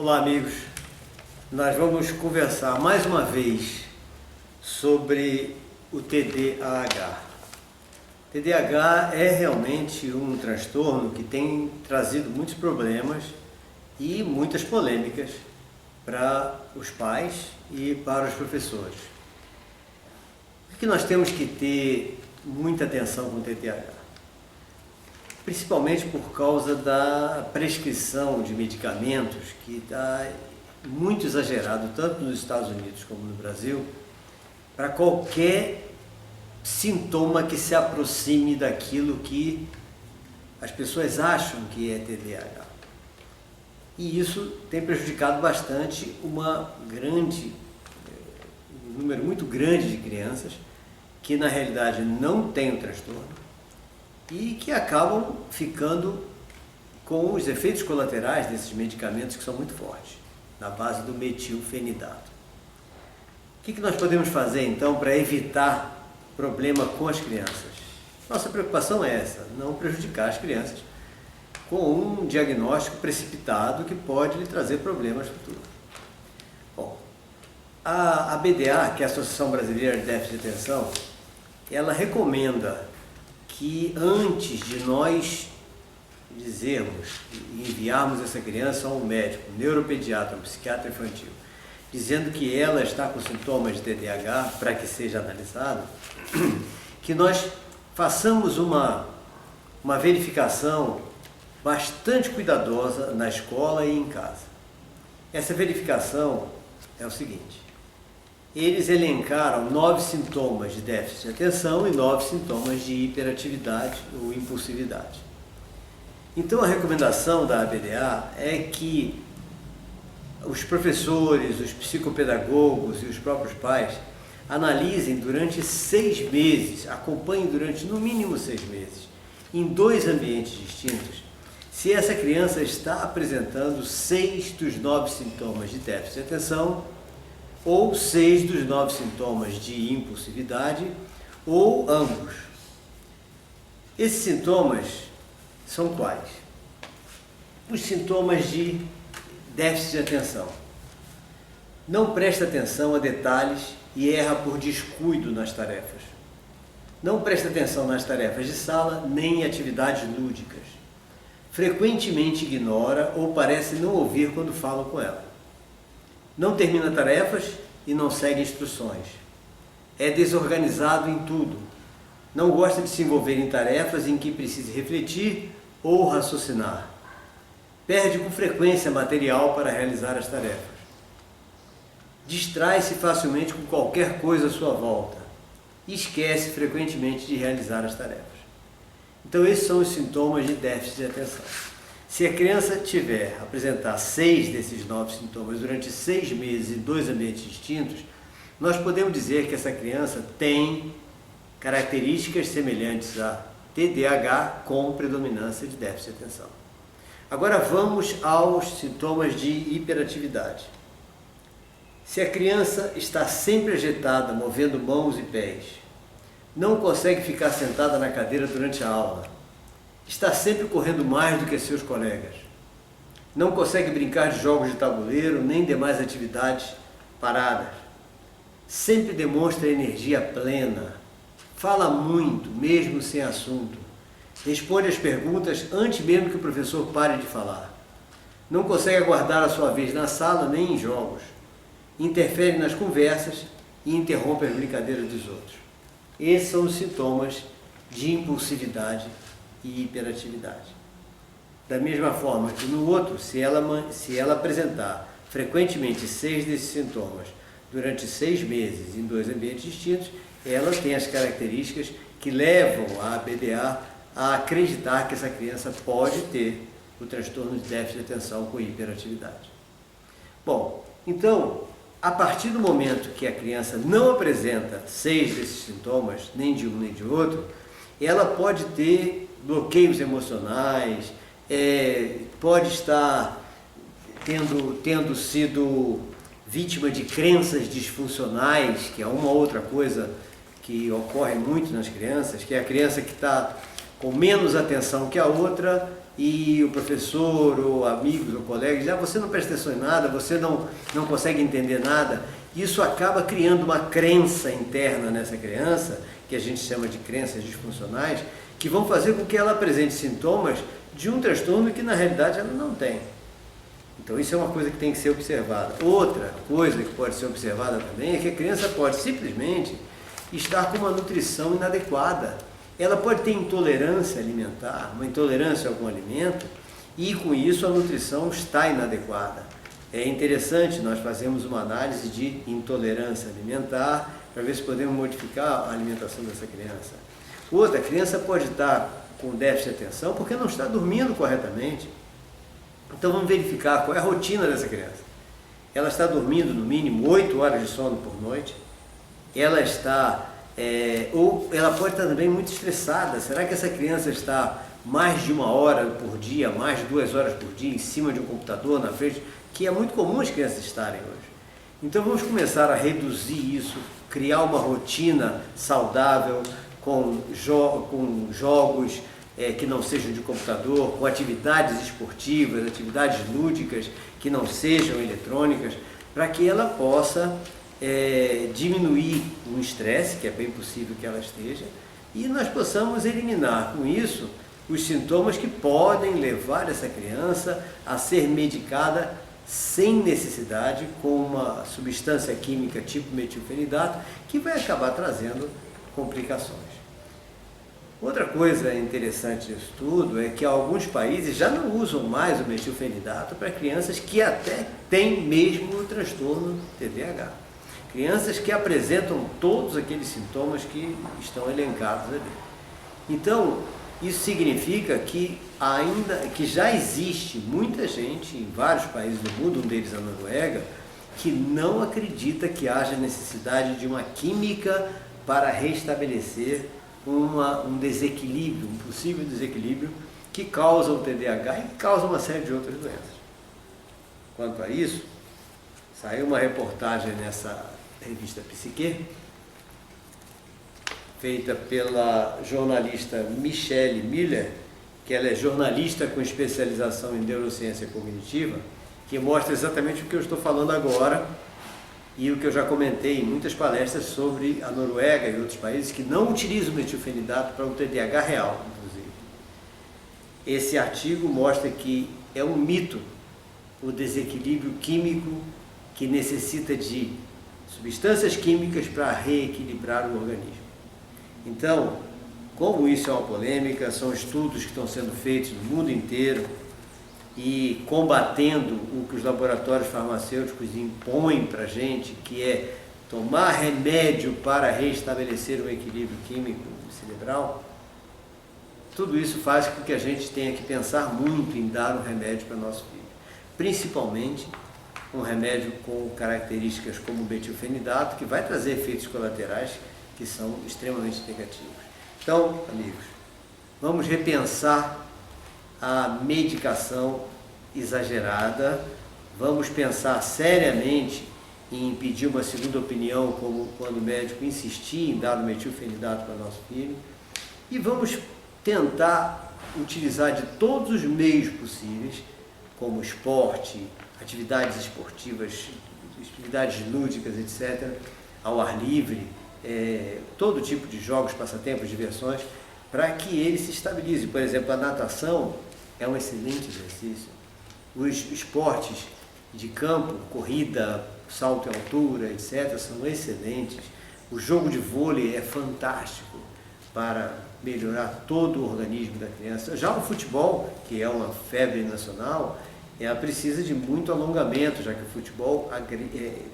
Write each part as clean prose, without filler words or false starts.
Olá, amigos. Nós vamos conversar mais uma vez sobre o TDAH. TDAH é realmente um transtorno que tem trazido muitos problemas e muitas polêmicas para os pais e para os professores. Por que nós temos que ter muita atenção com o TDAH? Principalmente por causa da prescrição de medicamentos que está muito exagerado, tanto nos Estados Unidos como no Brasil, para qualquer sintoma que se aproxime daquilo que as pessoas acham que é TDAH. E isso tem prejudicado bastante um número muito grande de crianças que na realidade não têm o transtorno e que acabam ficando com os efeitos colaterais desses medicamentos que são muito fortes, na base do metilfenidato. O que nós podemos fazer então para evitar problema com as crianças? Nossa preocupação é essa, não prejudicar as crianças com um diagnóstico precipitado que pode lhe trazer problemas futuros. Bom, a BDA, que é a Associação Brasileira de Déficit de Atenção, ela recomenda que antes de nós dizermos e enviarmos essa criança a um médico, um neuropediatra, um psiquiatra infantil, dizendo que ela está com sintomas de TDAH para que seja analisado, que nós façamos uma verificação bastante cuidadosa na escola e em casa. Essa verificação é o seguinte: eles elencaram 9 sintomas de déficit de atenção e 9 sintomas de hiperatividade ou impulsividade. Então a recomendação da ABDA é que os professores, os psicopedagogos e os próprios pais analisem durante 6 meses, acompanhem durante no mínimo 6 meses, em 2 ambientes distintos, se essa criança está apresentando 6 dos 9 sintomas de déficit de atenção, ou 6 dos 9 sintomas de impulsividade, ou ambos. Esses sintomas são quais? Os sintomas de déficit de atenção. Não presta atenção a detalhes e erra por descuido nas tarefas. Não presta atenção nas tarefas de sala nem em atividades lúdicas. Frequentemente ignora ou parece não ouvir quando falam com ela. Não termina tarefas e não segue instruções. É desorganizado em tudo. Não gosta de se envolver em tarefas em que precise refletir ou raciocinar. Perde com frequência material para realizar as tarefas. Distrai-se facilmente com qualquer coisa à sua volta. E esquece frequentemente de realizar as tarefas. Então esses são os sintomas de déficit de atenção. Se a criança apresentar 6 desses 9 sintomas durante 6 meses em 2 ambientes distintos, nós podemos dizer que essa criança tem características semelhantes a TDAH com predominância de déficit de atenção. Agora vamos aos sintomas de hiperatividade. Se a criança está sempre agitada, movendo mãos e pés, não consegue ficar sentada na cadeira durante a aula, está sempre correndo mais do que seus colegas, não consegue brincar de jogos de tabuleiro nem demais atividades paradas, sempre demonstra energia plena, fala muito, mesmo sem assunto, responde às perguntas antes mesmo que o professor pare de falar, não consegue aguardar a sua vez na sala nem em jogos, interfere nas conversas e interrompe as brincadeiras dos outros. Esses são os sintomas de impulsividade e hiperatividade. Da mesma forma que no outro, se ela apresentar frequentemente 6 desses sintomas durante 6 meses em 2 ambientes distintos, ela tem as características que levam a BDA a acreditar que essa criança pode ter o transtorno de déficit de atenção com hiperatividade. Bom, então, a partir do momento que a criança não apresenta 6 desses sintomas, nem de um nem de outro, ela pode ter bloqueios emocionais, pode estar tendo sido vítima de crenças disfuncionais, que é uma outra coisa que ocorre muito nas crianças, que é a criança que está com menos atenção que a outra e o professor, ou amigos, ou colegas, você não presta atenção em nada, você não consegue entender nada. Isso acaba criando uma crença interna nessa criança, que a gente chama de crenças disfuncionais, que vão fazer com que ela apresente sintomas de um transtorno que na realidade ela não tem. Então isso é uma coisa que tem que ser observada. Outra coisa que pode ser observada também é que a criança pode simplesmente estar com uma nutrição inadequada. Ela pode ter intolerância alimentar, uma intolerância a algum alimento, e com isso a nutrição está inadequada. É interessante, nós fazemos uma análise de intolerância alimentar para ver se podemos modificar a alimentação dessa criança. Outra, a criança pode estar com déficit de atenção porque não está dormindo corretamente. Então vamos verificar qual é a rotina dessa criança. Ela está dormindo no mínimo 8 horas de sono por noite. Ela está, ou ela pode estar também muito estressada. Será que essa criança está mais de 1 hora por dia, mais de 2 horas por dia em cima de um computador na frente, que é muito comum as crianças estarem hoje? Então vamos começar a reduzir isso, criar uma rotina saudável com jogos que não sejam de computador, com atividades esportivas, atividades lúdicas que não sejam eletrônicas, para que ela possa diminuir o estresse, que é bem possível que ela esteja, e nós possamos eliminar com isso os sintomas que podem levar essa criança a ser medicada sem necessidade com uma substância química tipo metilfenidato, que vai acabar trazendo complicações. Outra coisa interessante disso tudo é que alguns países já não usam mais o metilfenidato para crianças que até têm mesmo o transtorno TDAH. Crianças que apresentam todos aqueles sintomas que estão elencados ali. Então, isso significa que já existe muita gente em vários países do mundo, um deles a Noruega, que não acredita que haja necessidade de uma química para restabelecer um desequilíbrio, um possível desequilíbrio que causa o TDAH e que causa uma série de outras doenças. Quanto a isso, saiu uma reportagem nessa revista Psique, feita pela jornalista Michelle Miller, que ela é jornalista com especialização em neurociência cognitiva, que mostra exatamente o que eu estou falando agora e o que eu já comentei em muitas palestras sobre a Noruega e outros países que não utilizam o metilfenidato para o TDAH real, inclusive. Esse artigo mostra que é um mito o desequilíbrio químico que necessita de substâncias químicas para reequilibrar o organismo. Então, como isso é uma polêmica, são estudos que estão sendo feitos no mundo inteiro e combatendo o que os laboratórios farmacêuticos impõem para a gente, que é tomar remédio para restabelecer o equilíbrio químico cerebral. Tudo isso faz com que a gente tenha que pensar muito em dar um remédio para nosso filho, principalmente um remédio com características como o metilfenidato, que vai trazer efeitos colaterais que são extremamente negativos. Então, amigos, vamos repensar a medicação exagerada, vamos pensar seriamente em pedir uma segunda opinião, como quando o médico insistir em dar o metilfenidato para nosso filho, e vamos tentar utilizar de todos os meios possíveis, como esporte, atividades esportivas, atividades lúdicas, etc., ao ar livre, todo tipo de jogos, passatempos, diversões, para que ele se estabilize. Por exemplo, a natação é um excelente exercício. Os esportes de campo, corrida, salto em altura, etc., são excelentes. O jogo de vôlei é fantástico para melhorar todo o organismo da criança. Já o futebol, que é uma febre nacional, ela precisa de muito alongamento, já que o futebol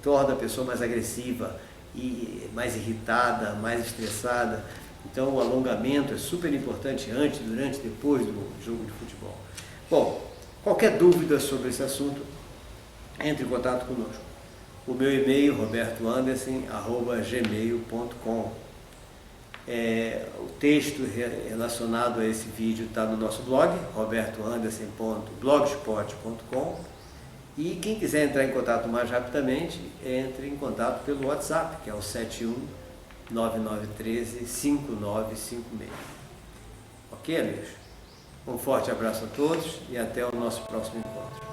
torna a pessoa mais agressiva, e mais irritada, mais estressada. Então o alongamento é super importante antes, durante e depois do jogo de futebol. Bom, qualquer dúvida sobre esse assunto, entre em contato conosco. O meu e-mail, robertoanderson@gmail.com. O texto relacionado a esse vídeo está no nosso blog, robertoanderson.blogspot.com. E quem quiser entrar em contato mais rapidamente, entre em contato pelo WhatsApp, que é o 7199135956. Ok, amigos? Um forte abraço a todos e até o nosso próximo encontro.